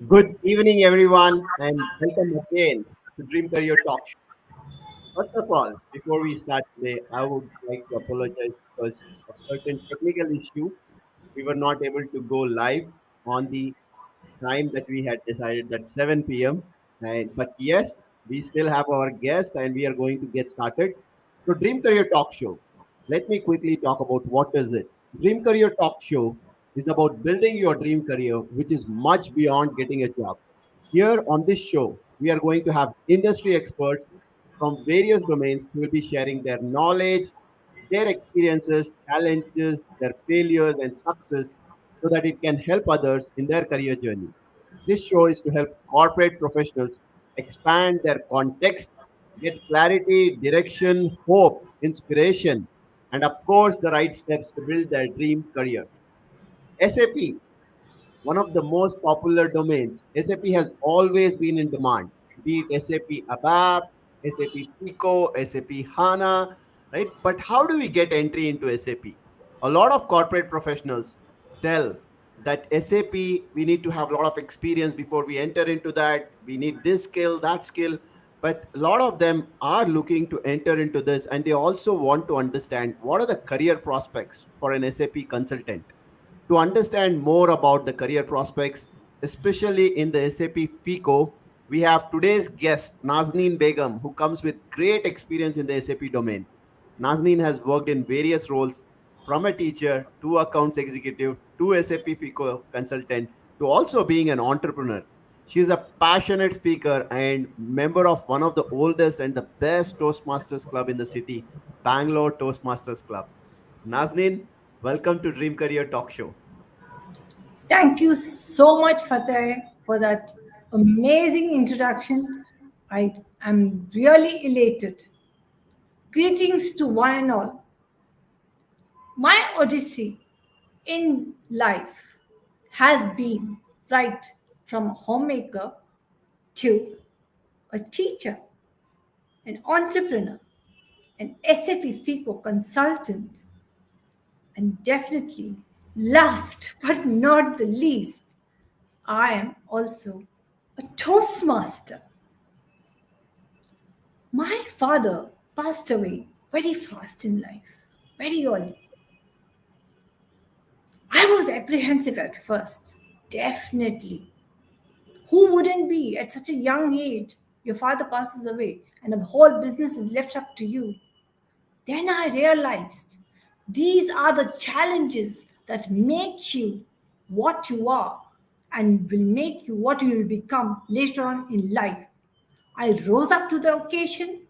Good evening, everyone, and welcome again to Dream Career Talk. First of all, before we start today, I would like to apologize because of certain technical issue. We were not able to go live on the time that we had decided, that 7 p.m. But yes, we still have our guest and we are going to get started. So, Dream Career Talk Show. Let me quickly talk about what is it. Dream Career Talk Show is about building your dream career, which is much beyond getting a job. Here on this show, we are going to have industry experts from various domains who will be sharing their knowledge, their experiences, challenges, their failures, and success so that it can help others in their career journey. This show is to help corporate professionals expand their context, get clarity, direction, hope, inspiration, and of course, the right steps to build their dream careers. SAP, one of the most popular domains. SAP has always been in demand, be it SAP ABAP, SAP FICO, SAP HANA, right? But how do we get entry into SAP? A lot of corporate professionals tell that SAP, we need to have a lot of experience before we enter into that. We need this skill, that skill. But a lot of them are looking to enter into this and they also want to understand what are the career prospects for an SAP consultant. To understand more about the career prospects, especially in the SAP FICO, we have today's guest, Nazneen Begum, who comes with great experience in the SAP domain. Nazneen has worked in various roles from a teacher to accounts executive to SAP FICO consultant to also being an entrepreneur. She is a passionate speaker and member of one of the oldest and the best Toastmasters Club in the city, Bangalore Toastmasters Club. Nazneen, welcome to Dream Career Talk Show. Thank you so much, Fateh, for that amazing introduction. I am really elated. Greetings to one and all. My odyssey in life has been right from a homemaker to a teacher, an entrepreneur, an SAP FICO consultant, and definitely, last but not the least, I am also a Toastmaster. My father passed away very fast in life, very early. I was apprehensive at first, definitely. Who wouldn't be at such a young age? Your father passes away and the whole business is left up to you. Then I realized these are the challenges that make you what you are and will make you what you will become later on in life. I rose up to the occasion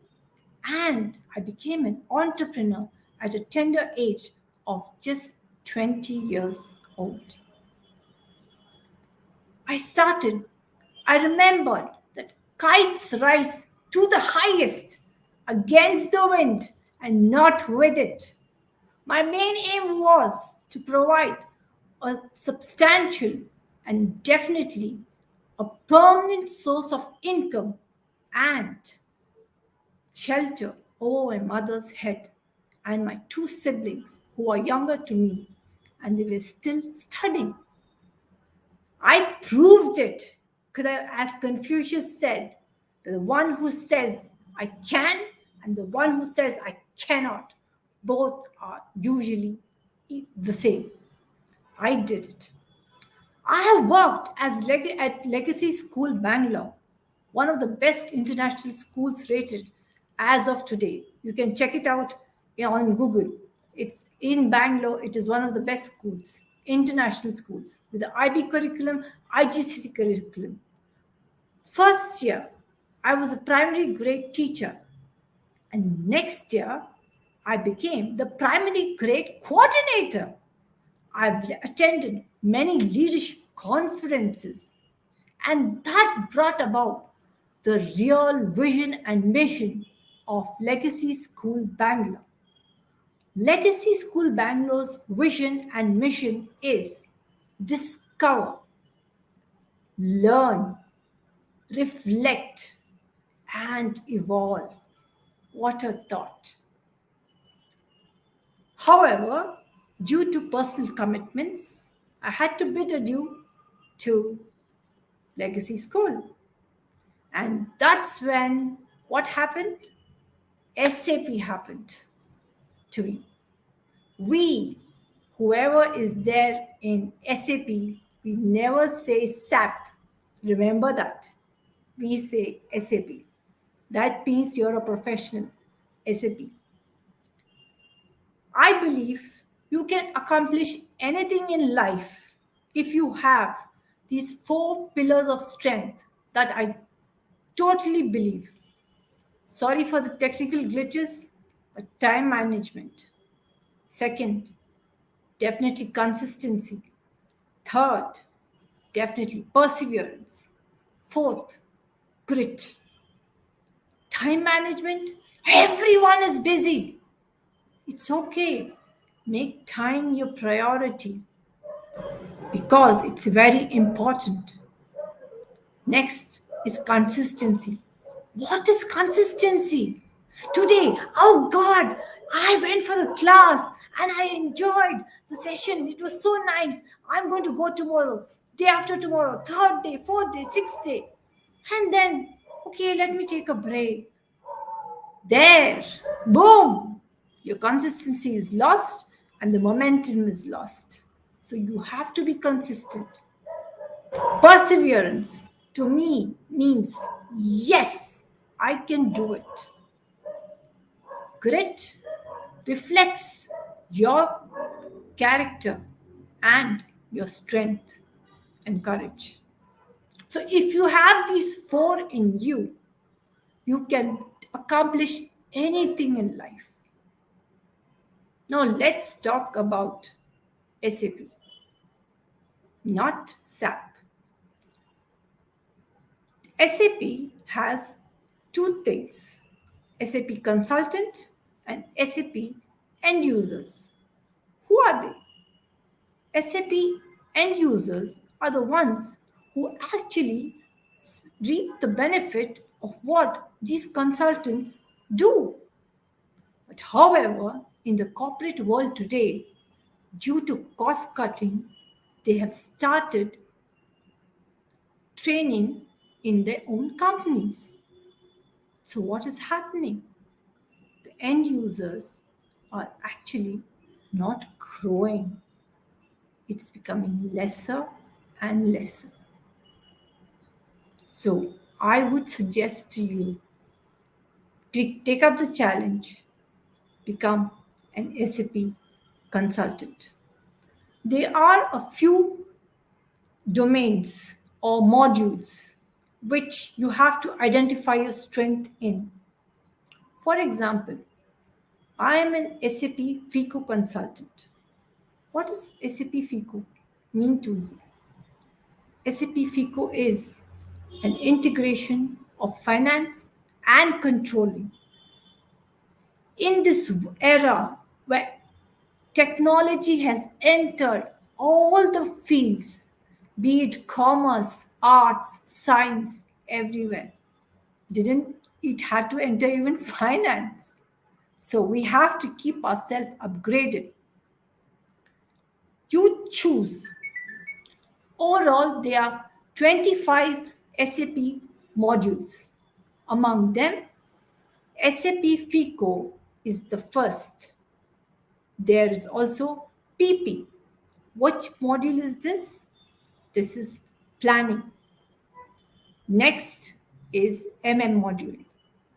and I became an entrepreneur at a tender age of just 20 years old. I started, I remembered that kites rise to the highest against the wind and not with it. My main aim was to provide a substantial and definitely a permanent source of income and shelter over my mother's head and my two siblings who are younger to me and they were still studying. I proved it. As Confucius said, the one who says I can and the one who says I cannot, both are usually the same. I did it. I have worked at Legacy School Bangalore, one of the best international schools rated as of today. You can check it out on Google. It's in Bangalore. It is one of the best schools, international schools, with the IB curriculum, IGCC curriculum. First year, I was a primary grade teacher, and next year, I became the primary grade coordinator. I've attended many leadership conferences, and that brought about the real vision and mission of Legacy School Bangalore. Legacy School Bangalore's vision and mission is discover, learn, reflect, and evolve. What a thought. However, due to personal commitments, I had to bid adieu to legacy school. And that's when what happened? SAP happened to me. We, whoever is there in SAP, we never say SAP. Remember that. We say SAP. That means you're a professional SAP. I believe you can accomplish anything in life if you have these four pillars of strength that I totally believe. Sorry for the technical glitches, but time management. Second, definitely consistency. Third, definitely perseverance. Fourth, grit. Time management. Everyone is busy. It's okay. Make time your priority because it's very important. Next is consistency. What is consistency? Today, oh God, I went for the class and I enjoyed the session. It was so nice. I'm going to go tomorrow, day after tomorrow, third day, fourth day, sixth day. And then, okay, let me take a break. There, boom, your consistency is lost and the momentum is lost. So you have to be consistent. Perseverance to me means yes, I can do it. Grit reflects your character and your strength and courage. So if you have these four in you, you can accomplish anything in life. Now let's talk about SAP, not SAP. SAP has two things: SAP Consultant and SAP End Users. Who are they? SAP End Users are the ones who actually reap the benefit of what these consultants do. But however, in the corporate world today, due to cost cutting, they have started training in their own companies. So, what is happening? The end users are actually not growing, it's becoming lesser and lesser. So, I would suggest to you to take up the challenge, become an SAP consultant. There are a few domains or modules which you have to identify your strength in. For example, I am an SAP FICO consultant. What does SAP FICO mean to you? SAP FICO is an integration of finance and controlling. In this era where technology has entered all the fields, be it commerce, arts, science, everywhere. Didn't it had to enter even finance? So we have to keep ourselves upgraded. You choose. Overall, there are 25 SAP modules. Among them, SAP FICO is the first. There is also PP. Which module is this? This is planning. Next is module.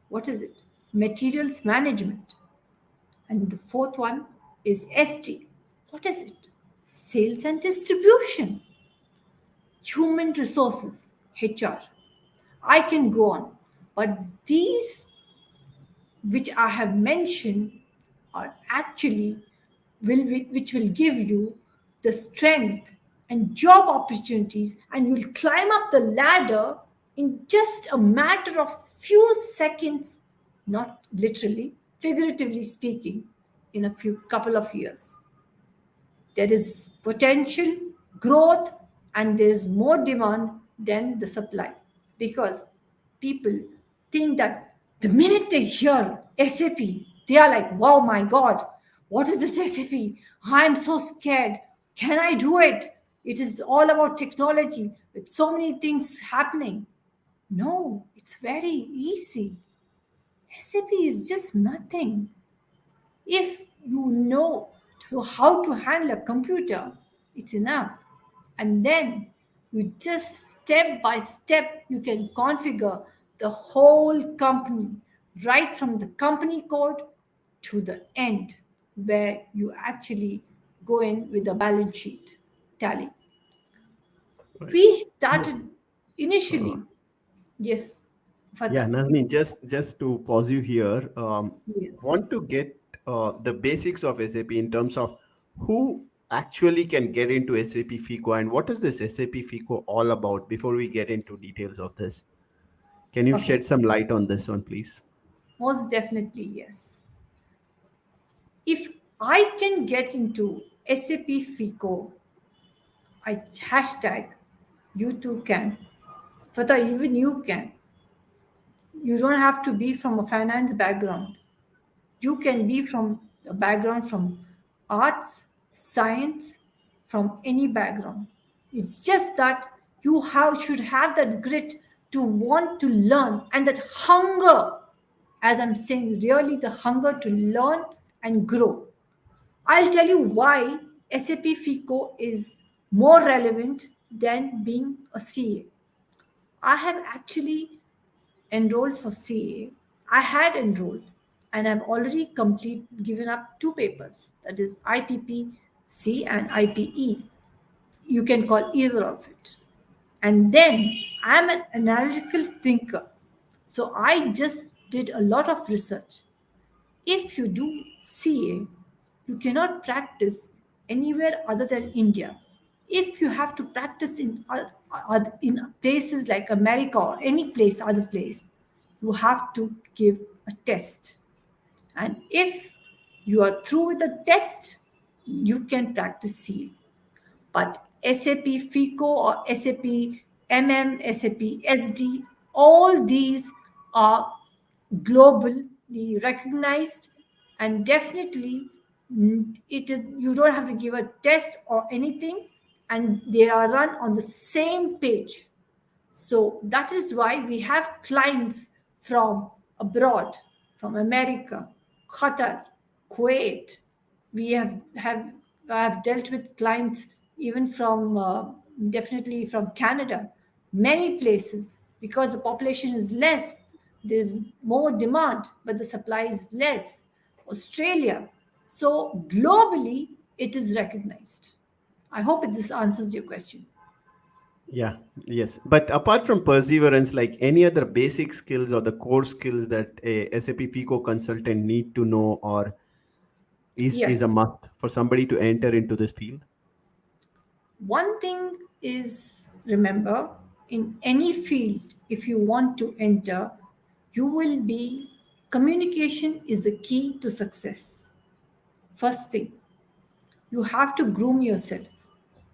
What is it? Materials management. And the fourth one is SD. What is it? Sales and distribution. Human resources, HR. I can go on, but these which I have mentioned are actually which will give you the strength and job opportunities, and you'll climb up the ladder in just a matter of few seconds, not literally, figuratively speaking, in a few couple of years. There is potential growth and there is more demand than the supply, because people think that the minute they hear SAP, they are like, wow, my God, what is this SAP? I'm so scared. Can I do it? It is all about technology. with so many things happening. No, it's very easy. SAP is just nothing. If you know how to handle a computer, it's enough. And then you just step by step, you can configure the whole company, right from the company code to the end, where you actually go in with the balance sheet tally. Right. We So, started uh, initially, yes, yeah, Fatah. Nazneen, just to pause you here, Yes. want to get the basics of SAP in terms of who actually can get into SAP FICO and what is this SAP FICO all about before we get into details of this. Can you Okay. shed some light on this one, please? Most definitely, yes. If I can get into SAP FICO, I hashtag you too can. Fatah, even you can. You don't have to be from a finance background. You can be from a background from arts, science, from any background. It's just that should have that grit to want to learn and that hunger, as I'm saying, really the hunger to learn and grow. I'll tell you why SAP FICO is more relevant than being a CA. I have actually enrolled for CA. I had enrolled and I've already given up two papers, that is IPPC and IPE. You can call either of it. And then I'm an analytical thinker. So I just did a lot of research. If you do CA, you cannot practice anywhere other than India. If you have to practice in places like America or any place, other place, you have to give a test. And if you are through with the test, you can practice CA. But SAP FICO or SAP SAP SD, all these are globally recognized, and definitely it is, you don't have to give a test or anything, and they are run on the same page. So that is why we have clients from abroad, from America, Qatar, Kuwait. We have dealt with clients even from definitely from Canada, many places, because the population is less. There's more demand, but the supply is less. Australia. So globally, it is recognized. I hope this answers your question. Yeah, yes. But apart from perseverance, like any other basic skills or the core skills that a SAP FICO consultant need to know or is a Yes. must for somebody to enter into this field? One thing is, remember, in any field, if you want to enter, you will be, communication is the key to success. First thing, you have to groom yourself.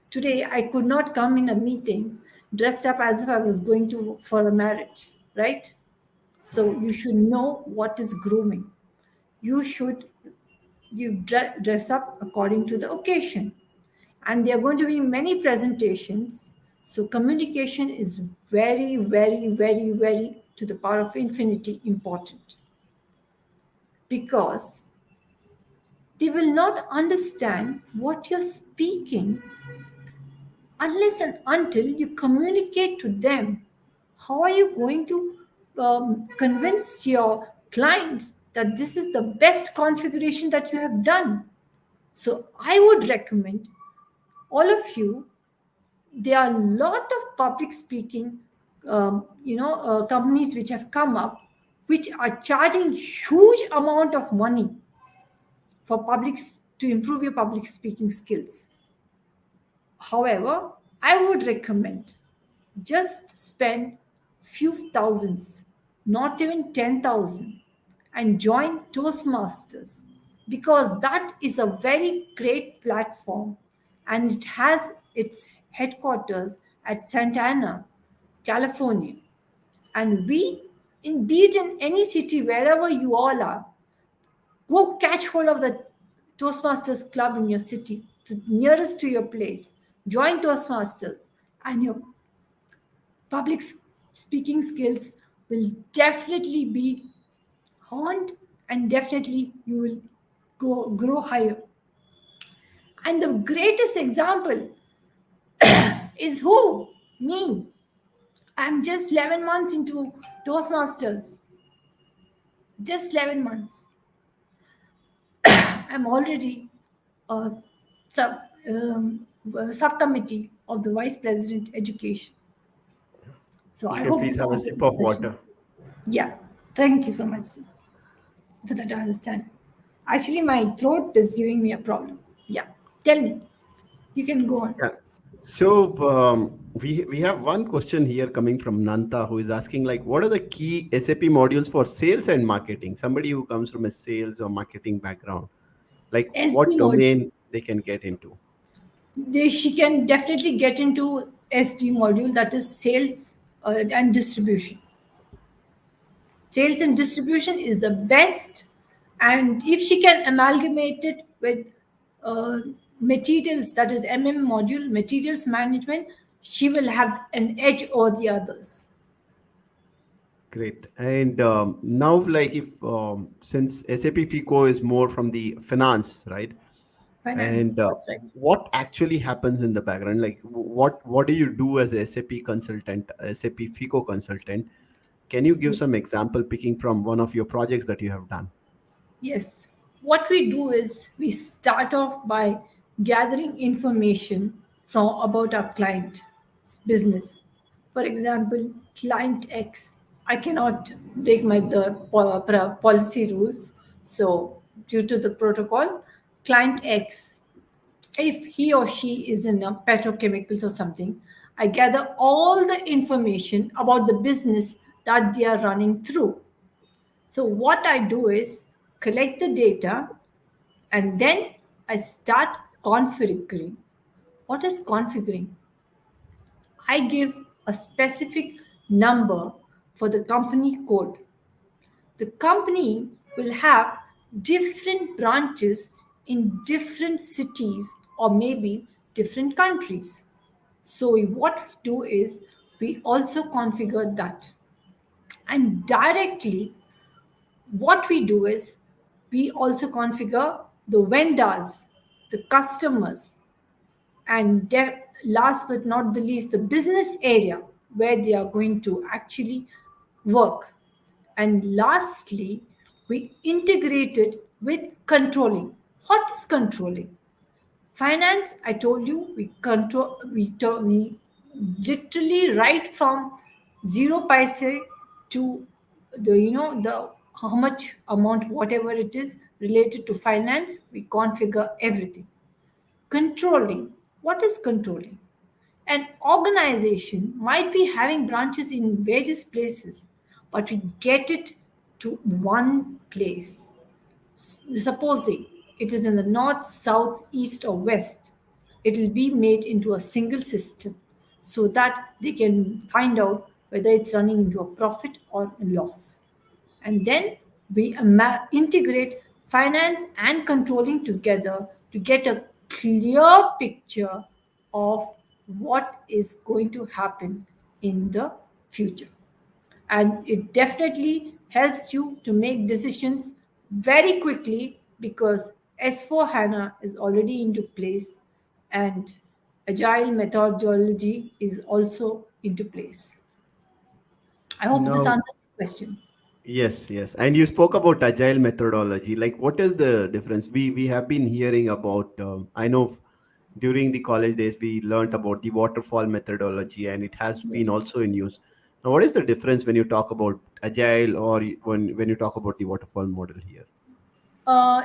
Today, I could not come in a meeting dressed up as if I was going to for a marriage, right? So you should know what is grooming. You should dress up according to the occasion, and there are going to be many presentations. So communication is very, very, very, very, to the power of infinity, important, because they will not understand what you're speaking unless and until you communicate to them. How are you going to convince your clients that this is the best configuration that you have done? So I would recommend all of you, there are a lot of public speaking companies which have come up, which are charging huge amount of money for to improve your public speaking skills. However, I would recommend just spend few thousands, not even 10,000, and join Toastmasters, because that is a very great platform, and it has its headquarters at Santa Ana, California. And be it in any city, wherever you all are, go catch hold of the Toastmasters club in your city, nearest to your place. Join Toastmasters, and public speaking skills will definitely be honed, and definitely you will grow higher. And the greatest example is who? Me. I'm just 11 months into Toastmasters. Just 11 months. I'm already a sub, subcommittee of the Vice President Education. So You I can hope please this have a answers sip the of question. water. Yeah. Thank you so much for that understanding. Actually, my throat is giving me a problem. Yeah. Tell me. You can go on. Yeah. So we have one question here coming from Nanta, who is asking like, what are the key SAP modules for sales and marketing? Somebody who comes from a sales or marketing background, like what SD mode. domain they can get into. She can definitely get into SD module, that is sales and distribution. Sales and distribution is the best, and if she can amalgamate it with uh, materials, that is module, materials management, she will have an edge over the others. Great. And now, like, if since SAP FICO is more from the finance, right? Finance, And that's right. what actually happens in the background? Like, what do you do as a SAP consultant, SAP FICO consultant? Can you give some Yes. example picking from one of your projects that you have done? Yes. What we do is we start off by gathering information from about our client's business. For example, client X. I cannot break my the policy rules. So due to the protocol, client X, if he or she is in a petrochemicals or something, I gather all the information about the business that they are running through. So what I do is collect the data, and then I start configuring. What is configuring? I give a specific number for the company code. The company will have different branches in different cities or maybe different countries. So what we do is we also configure that. And directly what we do is we also configure the vendors, the customers, and last but not the least, the business area where they are going to actually work. And lastly, we integrate it with controlling. What is controlling? Finance, I told you, we literally right from zero paise to the the how much amount, whatever it is related to finance, we configure everything. Controlling. What is controlling? An organization might be having branches in various places, but we get it to one place. Supposing it is in the north, south, east, or west, it will be made into a single system so that they can find out whether it's running into a profit or a loss. And then we integrate finance and controlling together to get a clear picture of what is going to happen in the future. And it definitely helps you to make decisions very quickly because S4 HANA is already into place and agile methodology is also into place. I hope this No. answers the question. Yes, yes. And you spoke about agile methodology. Like, what is the difference? We have been hearing about. I know during the college days we learned about the waterfall methodology, and it has been Yes. also in use. Now, what is the difference when you talk about agile or when you talk about the waterfall model here?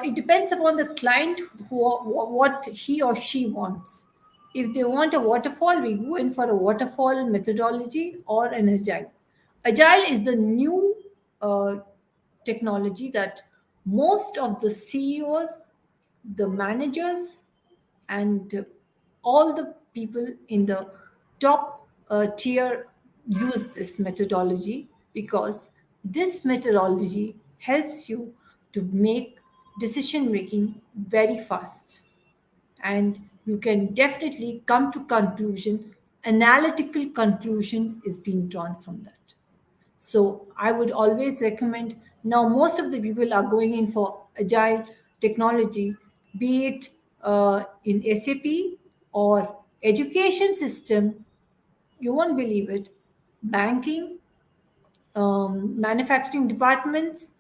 It depends upon the client what he or she wants. If they want a waterfall, we go in for a waterfall methodology or an agile. Agile is the new uh, technology that most of the CEOs, the managers, and all the people in the top tier use this methodology because this methodology helps you to make decision making very fast, and you can definitely come to conclusion analytical conclusion is being drawn from that. So I would always recommend, now most of the people are going in for agile technology, be it in SAP or education system. You won't believe it. Banking, manufacturing departments,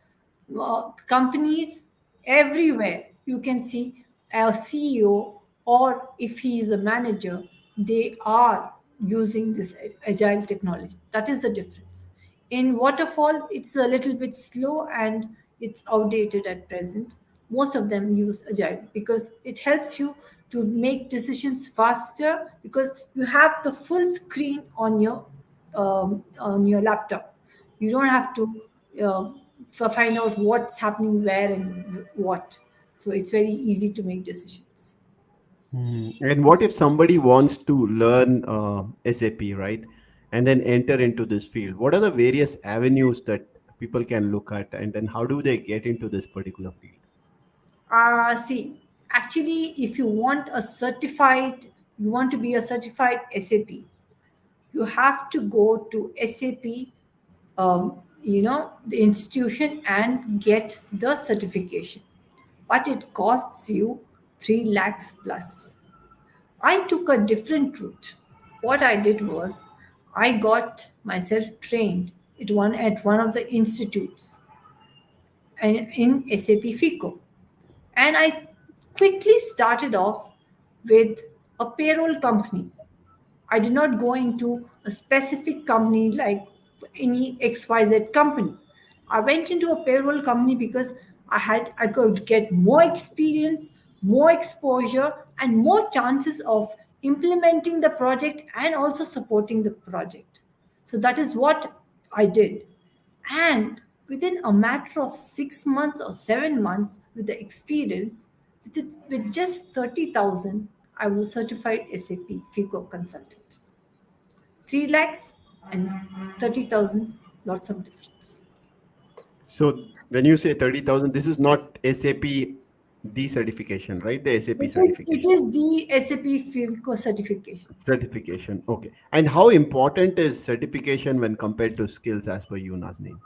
companies, everywhere you can see a CEO, or if he is a manager, they are using this agile technology. That is the difference. In waterfall, it's a little bit slow and it's outdated at present. Most of them use agile because it helps you to make decisions faster, because you have the full screen on your laptop. You don't have to uh, find out what's happening where and what. So it's very easy to make decisions. And what if somebody wants to learn SAP, right? And then enter into this field? What are the various avenues that people can look at? And then how do they get into this particular field? See, actually, if you want to be a certified SAP, you have to go to SAP, the institution, and get the certification. But it costs you 3 lakhs plus. I took a different route. What I did was I got myself trained at one of the institutes in SAP FICO. And I quickly started off with a payroll company. I did not go into a specific company like any XYZ company. I went into a payroll company because I could get more experience, more exposure, and more chances of implementing the project and also supporting the project. So that is what I did. And within a matter of 6 months or 7 months, with the experience, with just 30,000, I was a certified SAP FICO consultant. 3 lakhs and 30,000, lots of difference. So when you say 30,000, this is not SAP decertification, right? The SAP It certification. is the SAP FICO certification. Certification. Okay. And how important is certification when compared to skills as per you, Nazneen?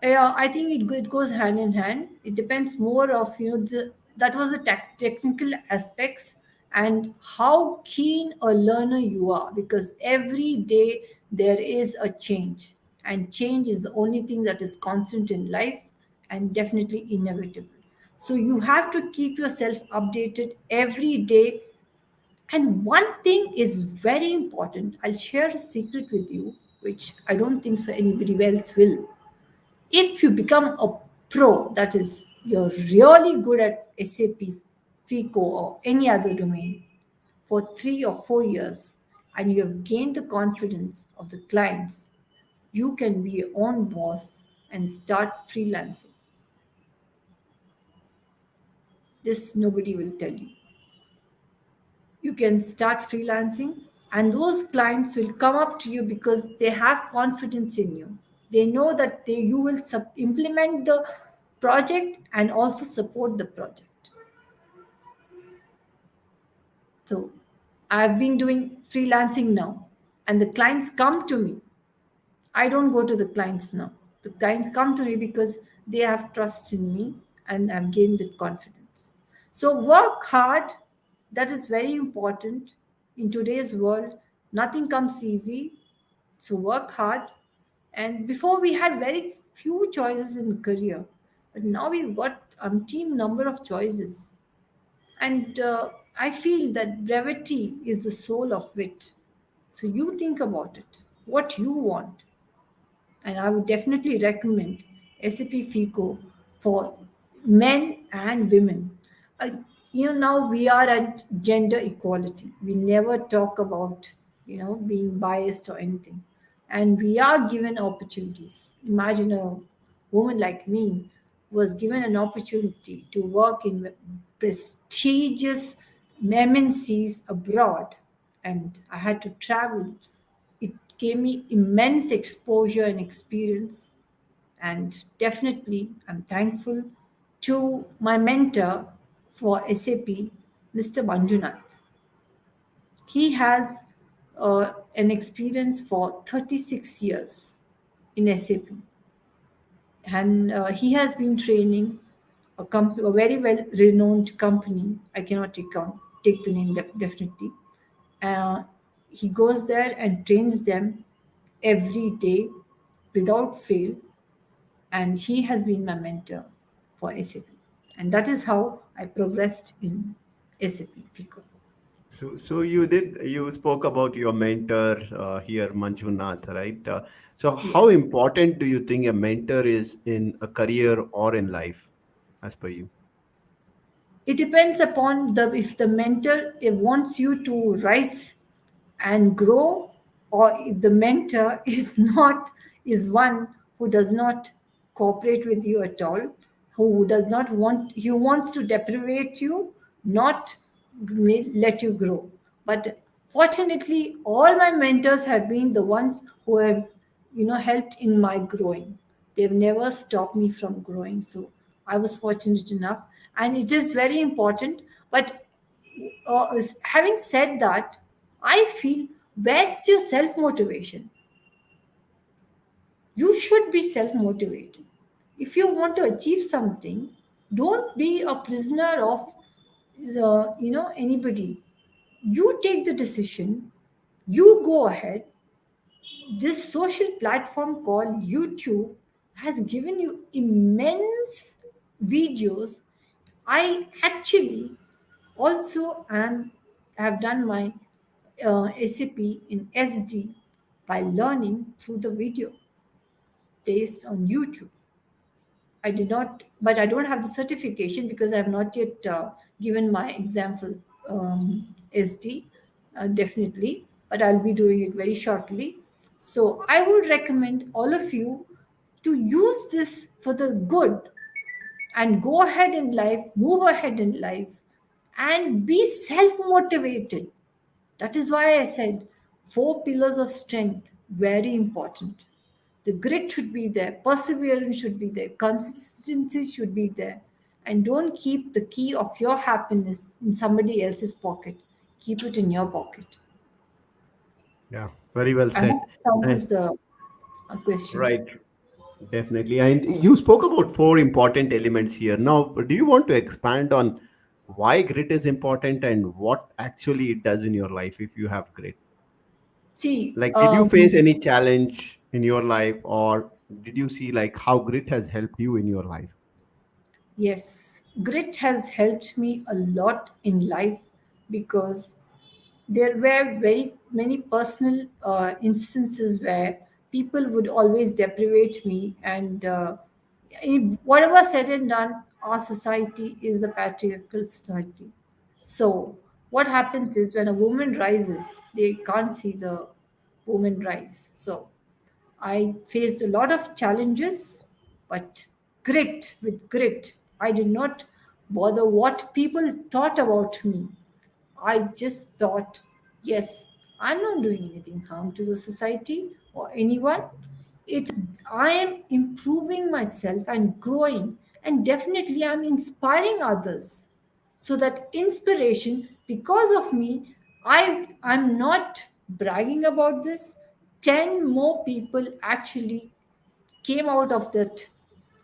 Yeah, I think it goes hand in hand. It depends more of that was the technical aspects and how keen a learner you are, because every day there is a change, and change is the only thing that is constant in life and definitely inevitable. So you have to keep yourself updated every day. And one thing is very important. I'll share a secret with you, which I don't think so anybody else will. If you become a pro, that is, you're really good at SAP, FICO, or any other domain for 3 or 4 years, and you have gained the confidence of the clients, you can be your own boss and start freelancing. This nobody will tell you. You can start freelancing, and those clients will come up to you because they have confidence in you. They know that you will implement the project and also support the project. So I've been doing freelancing now, and the clients come to me. I don't go to the clients now. The clients come to me because they have trust in me and I've gained that confidence. So work hard. That is very important in today's world. Nothing comes easy. So work hard. And before we had very few choices in career, but now we've got umpteen number of choices. And I feel that brevity is the soul of wit. So you think about it, what you want, and I would definitely recommend SAP FICO for men and women. Uh, now we are at gender equality. We never talk about, being biased or anything. And we are given opportunities. Imagine a woman like me was given an opportunity to work in prestigious MNCs abroad, and I had to travel. It gave me immense exposure and experience, and definitely I'm thankful to my mentor for SAP, Mr. Manjunath. He has an experience for 36 years in SAP, and he has been training a very well renowned company. I cannot take the name definitely. Uh, he goes there and trains them every day without fail, and he has been my mentor for SAP. And that is how I progressed in SAP FICO. So you spoke about your mentor here, Manjunath, right? So how Yes. important do you think a mentor is in a career or in life, as per you? It depends upon the if the mentor wants you to rise and grow, or if the mentor is one who does not cooperate with you at all, who does not want, he wants to deprivate you, not let you grow. But fortunately, all my mentors have been the ones who have, helped in my growing. They've never stopped me from growing. So I was fortunate enough, and it is very important. But having said that, I feel, where's your self motivation? You should be self motivated. If you want to achieve something, don't be a prisoner of anybody. You take the decision, you go ahead. This social platform called YouTube has given you immense videos. I actually also have done my SAP in SD by learning through the video based on YouTube. I did not, but I don't have the certification because I have not yet given my exam for SD, definitely, but I'll be doing it very shortly. So I would recommend all of you to use this for the good and go ahead in life, move ahead in life, and be self motivated. That is why I said four pillars of strength, very important. The grit should be there, perseverance should be there, consistency should be there. And don't keep the key of your happiness in somebody else's pocket. Keep it in your pocket. Yeah, very well I hope said. this And answers the question. right, definitely. And you spoke about four important elements here. Now, do you want to expand on why grit is important and what actually it does in your life if you have grit? See, Like, did you face any challenge in your life, or did you see like how grit has helped you in your life? yes, grit has helped me a lot in life because there were very many personal instances where people would always deprivate me, and whatever said and done, our society is a patriarchal society. So what happens is when a woman rises, they can't see the woman rise. So I faced a lot of challenges, but grit, I did not bother what people thought about me. I just thought, yes, I'm not doing anything harm to the society or anyone. It's I am improving myself and growing, and definitely I'm inspiring others. So that inspiration, because of me, I'm not bragging about this. 10 more people actually came out of that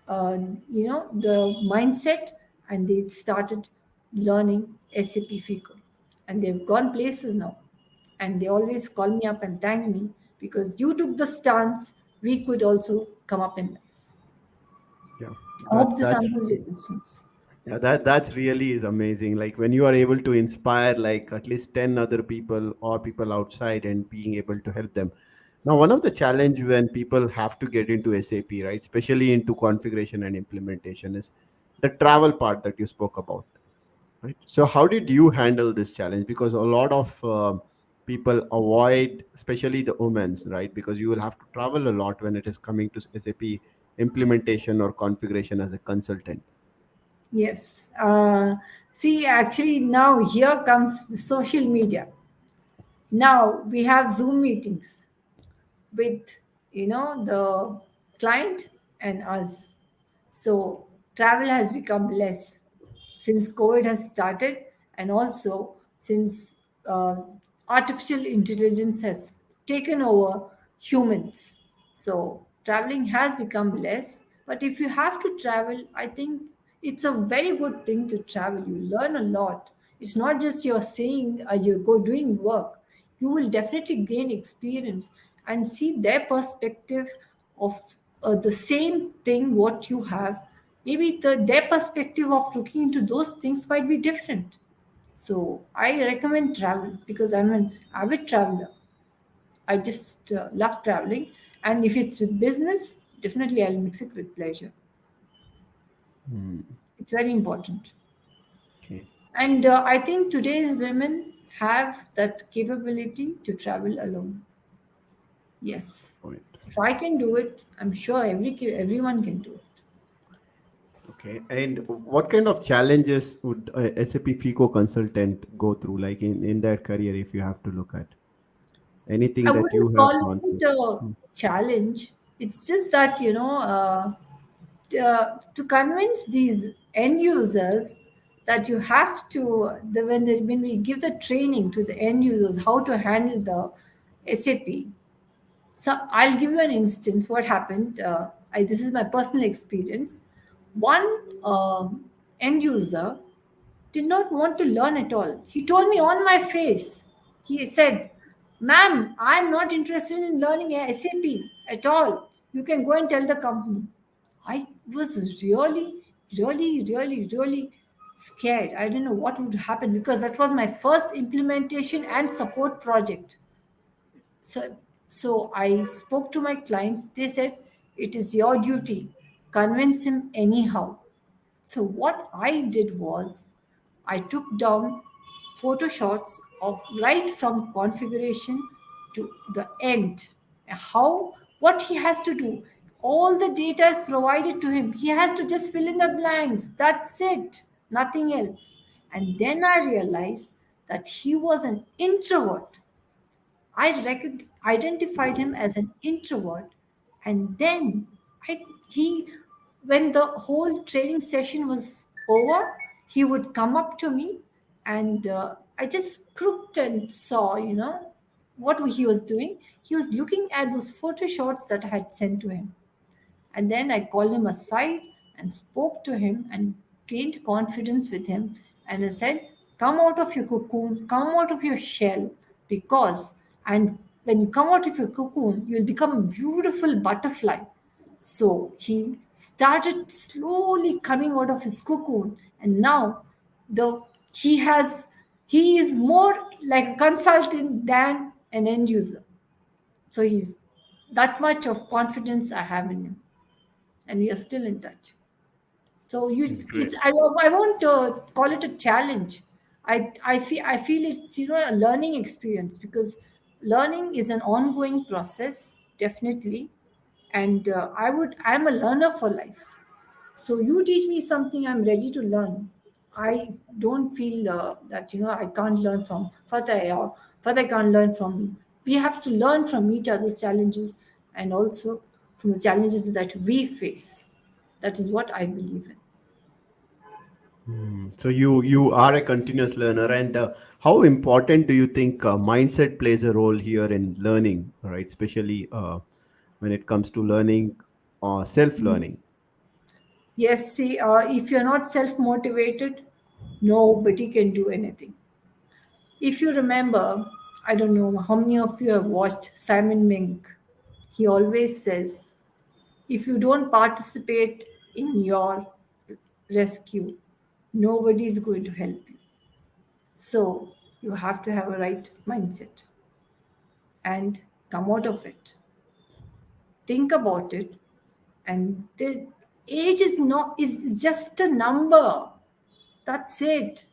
the mindset, and they started learning SAP FICO, and they've gone places now, and they always call me up and thank me because you took the stance, we could also come up in life. Yeah, I hope this that's answers your questions. yeah, that's really is amazing. Like when you are able to inspire like at least 10 other people or people outside and being able to help them. Now, one of the challenge when people have to get into SAP, right, especially into configuration and implementation, is the travel part that you spoke about, right? So how did you handle this challenge? Because a lot of people avoid, especially the women's, right? Because you will have to travel a lot when it is coming to SAP implementation or configuration as a consultant. Yes. See, actually, now here comes the social media. Now we have Zoom meetings with the client and us. So travel has become less since COVID has started, and also since uh, artificial intelligence has taken over humans. So traveling has become less. But if you have to travel, I think it's a very good thing to travel. You learn a lot. It's not just you're saying you go doing work. You will definitely gain experience and see their perspective of the same thing what you have. Maybe their perspective of looking into those things might be different. So I recommend travel because I'm an avid traveler. I just love traveling, and if it's with business, definitely I'll mix it with pleasure. It's very important, Okay. and I think today's women have that capability to travel alone. Yes, Point. if I can do it, I'm sure everyone can do it. Okay. And what kind of challenges would a SAP FICO consultant go through, like in their career, if you have to look at anything I that you wouldn't have call gone it through? a challenge. It's just that to convince these end users that you have to when we give the training to the end users how to handle the SAP. So I'll give you an instance. What happened? This is my personal experience. One end user did not want to learn at all. He told me on my face. He said, "Ma'am, I'm not interested in learning SAP at all. You can go and tell the company." I was really scared. I didn't know what would happen because that was my first implementation and support project. So I spoke to my clients. They said, "It is your duty. Convince him anyhow." So what I did was I took down photo shots of right from configuration to the end. How what he has to do. All the data is provided to him. He has to just fill in the blanks. That's it. Nothing else. And then I realized that he was an introvert. Identified him as an introvert, and then he, when the whole training session was over, he would come up to me, and I just crooked and saw, what he was doing. He was looking at those photo shots that I had sent to him. And then I called him aside and spoke to him and gained confidence with him. And I said, "Come out of your cocoon, come out of your shell, because, and when you come out of your cocoon, you'll become a beautiful butterfly." So he started slowly coming out of his cocoon, and now the he has he is more like a consultant than an end user. So he's that much of confidence I have in him, and we are still in touch. So Great. I won't call it a challenge. I feel it's a learning experience, because learning is an ongoing process, definitely, and I'm a learner for life. So you teach me something, I'm ready to learn. I don't feel that I can't learn from Fateh, or Fateh can't learn from me. We have to learn from each other's challenges, and also from the challenges that we face. That is what I believe in. So you are a continuous learner, and how important do you think mindset plays a role here in learning, right? Especially when it comes to learning or self-learning. Yes, see, if you're not self motivated, nobody can do anything. If you remember, I don't know how many of you have watched Simon Mink. He always says, if you don't participate in your rescue, nobody is going to help you. So you have to have a right mindset and come out of it. Think about it, and the age is just a number. That's it.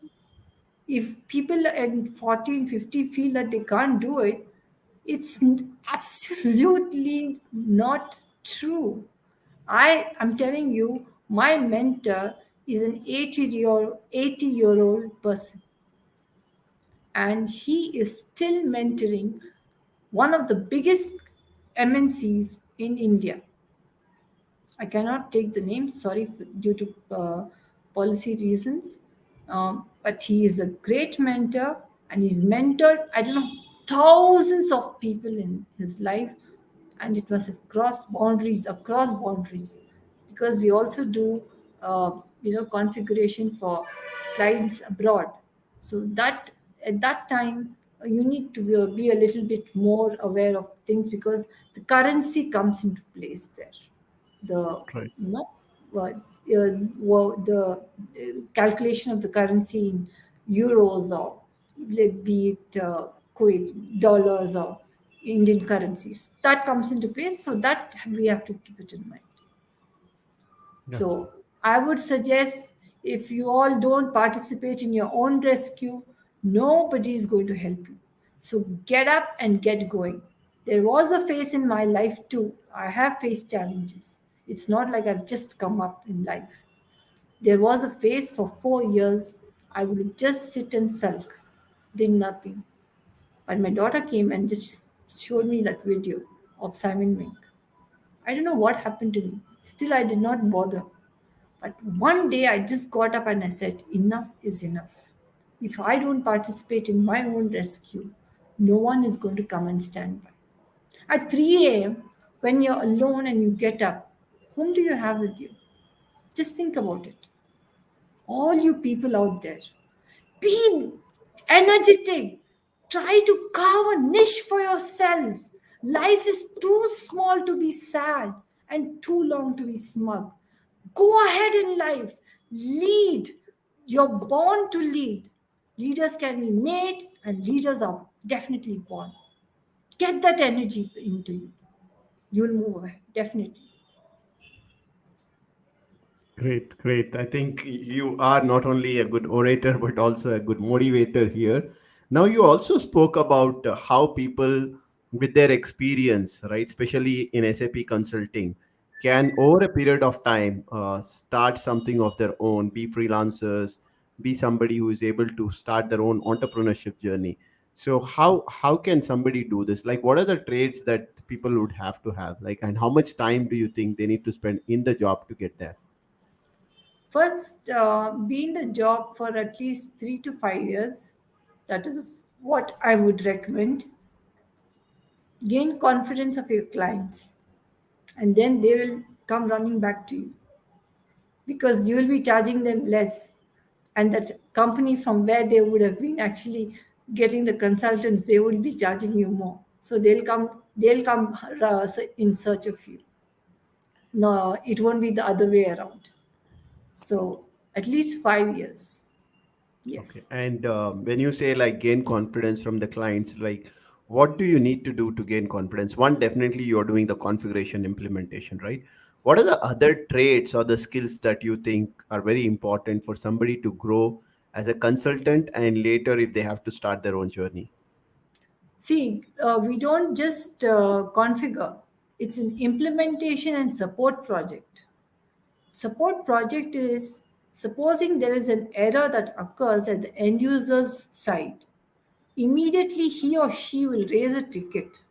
If people at 14, 50 feel that they can't do it, it's absolutely not true. I am telling you, my mentor is an 80-year-old person, and he is still mentoring one of the biggest MNCs in India. I cannot take the name, sorry, due to policy reasons. But he is a great mentor, and he's mentored, I don't know, thousands of people in his life, and it must have crossed boundaries across boundaries, because we also do configuration for clients abroad. So that at that time you need to be a little bit more aware of things, because the currency comes into place there. The Right. you know the calculation of the currency in euros, or be it Kuwait dollars or Indian currencies, that comes into place. So that we have to keep it in mind. Yeah. So I would suggest, if you all don't participate in your own rescue, nobody is going to help you. So get up and get going. There was a phase in my life too. I have faced challenges. It's not like I've just come up in life. There was a phase for 4 years. I would just sit and sulk, did nothing. But my daughter came and just showed me that video of Simon Mink. I don't know what happened to me. Still, I did not bother. But one day I just got up and I said, enough is enough. If I don't participate in my own rescue, no one is going to come and stand by. At 3 a.m., when you're alone and you get up, whom do you have with you? Just think about it. All you people out there, be energetic. Try to carve a niche for yourself. Life is too small to be sad and too long to be smug. Go ahead in life. Lead. You're born to lead. Leaders can be made, and leaders are definitely born. Get that energy into you. You'll move ahead, definitely. Great, great. I think you are not only a good orator, but also a good motivator here. Now, you also spoke about how people with their experience, right, especially in SAP consulting, can over a period of time start something of their own, be freelancers, be somebody who is able to start their own entrepreneurship journey. So, how can somebody do this? Like, what are the traits that people would have to have? Like, and how much time do you think they need to spend in the job to get there? First, be in the job for at least 3 to 5 years. That is what I would recommend. Gain confidence of your clients, and then they will come running back to you, because you will be charging them less. And that company from where they would have been actually getting the consultants, they will be charging you more. So they'll come in search of you. No, it won't be the other way around. So at least 5 years. Okay. Yes. And when you say like gain confidence from the clients, like what do you need to do to gain confidence? One, definitely you're doing the configuration implementation, right? What are the other traits or the skills that you think are very important for somebody to grow as a consultant and later if they have to start their own journey? See, we don't just configure. It's an implementation and support project. Support project is, supposing there is an error that occurs at the end user's side. Immediately he or she will raise a ticket.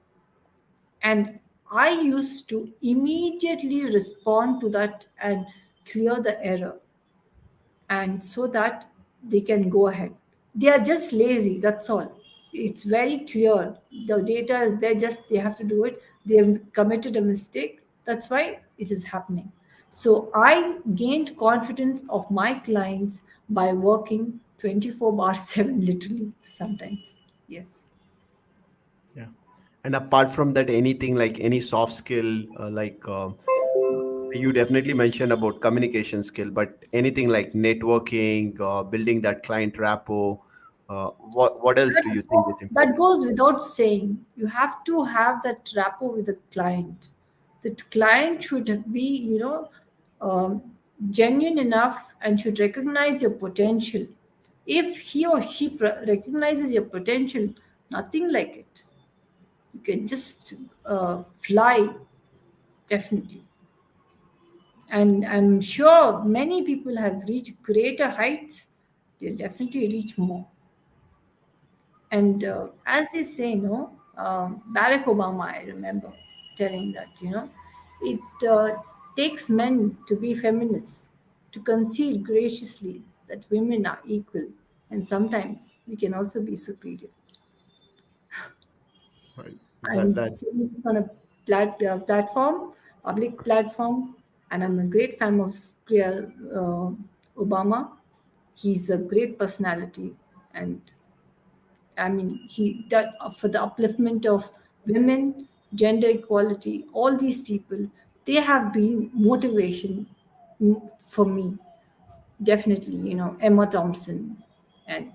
And I used to immediately respond to that and clear the error, and so that they can go ahead. They are just lazy, that's all. It's very clear. The data is there, just they have to do it. They have committed a mistake. That's why it is happening. So I gained confidence of my clients by working 24 bar 7, literally, sometimes. Yes. Yeah. And apart from that, anything like any soft skill, you definitely mentioned about communication skill, but anything like networking, building that client rapport, what else do you think is That important? goes without saying. You have to have that rapport with the client. The client should be, genuine enough and should recognize your potential. If he or she recognizes your potential, nothing like it. You can just fly, definitely. And I'm sure many people have reached greater heights. They'll definitely reach more. And as they say, Barack Obama, I remember telling that, it takes men to be feminists, to concede graciously that women are equal. And sometimes we can also be superior. Right. I'm That's saying this on a platform, public platform, and I'm a great fan of uh, Obama. He's a great personality, and I mean, he did for the upliftment of women, gender equality. All these people, they have been motivation for me. Definitely, Emma Thompson, and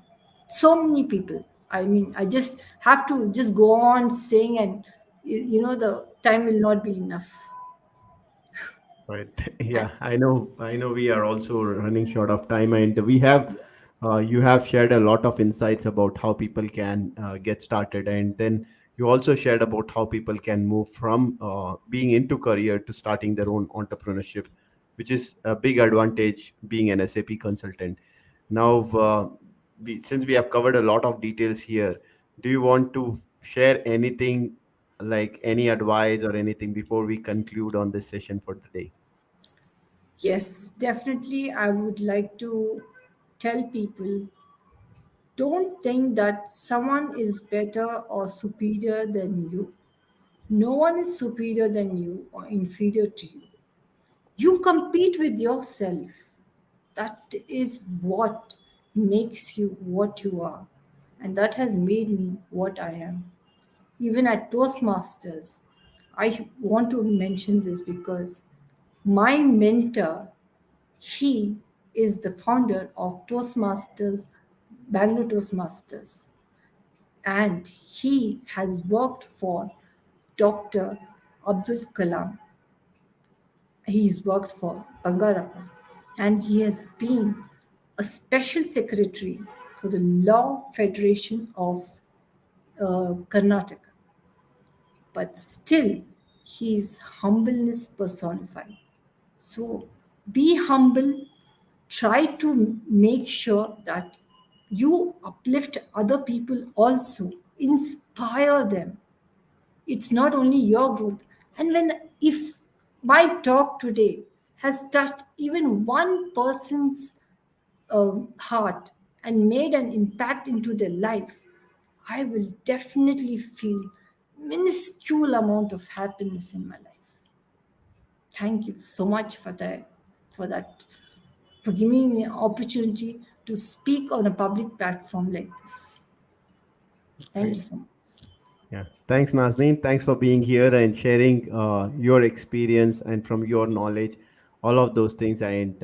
so many people. I mean, I just have to just go on saying, and the time will not be enough. right. Yeah, I know we are also running short of time, and you have shared a lot of insights about how people can get started, and then you also shared about how people can move from being into career to starting their own entrepreneurship, which is a big advantage being an SAP consultant. Now, since we have covered a lot of details here, do you want to share anything, like any advice or anything, before we conclude on this session for the day? Yes, definitely. I would like to tell people, don't think that someone is better or superior than you. No one is superior than you or inferior to you. You compete with yourself. That is what makes you what you are. And that has made me what I am. Even at Toastmasters, I want to mention this because my mentor, he is the founder of Toastmasters, Bangalore Toastmasters, and he has worked for Dr. Abdul Kalam. He's worked for Bangarappa, and he has been a special secretary for the Law Federation of Karnataka. But still, he's humbleness personified. So be humble, try to make sure that you uplift other people also, inspire them. It's not only your growth. And if my talk today has touched even one person's heart and made an impact into their life, I will definitely feel minuscule amount of happiness in my life. Thank you so much for that, for giving me an opportunity to speak on a public platform like this. Thank you Right. so much. Yeah. Thanks, Nazneen. Thanks for being here and sharing your experience and from your knowledge, all of those things, and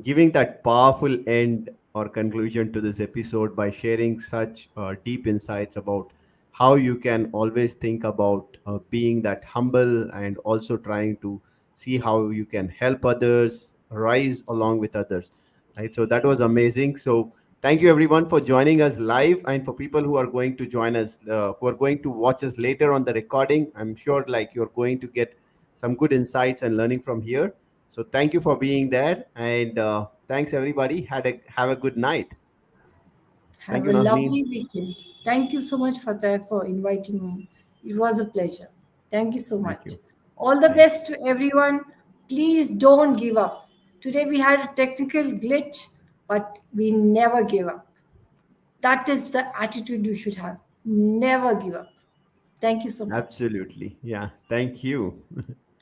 giving that powerful end or conclusion to this episode by sharing such deep insights about how you can always think about being that humble and also trying to see how you can help others rise along with others. Right. So that was amazing. So thank you everyone for joining us live, and for people who are going to join us, who are going to watch us later on the recording. I'm sure like you're going to get some good insights and learning from here. So thank you for being there, and thanks everybody. Have a good night. Thank Have you, a Nazneen. lovely weekend. Thank you so much for inviting me. It was a pleasure. Thank you so Thank much. you. All the Thank you. best to everyone. Please don't give up. Today we had a technical glitch, but we never give up. That is the attitude you should have. Never give up. Thank you so much. Absolutely. Yeah. Thank you.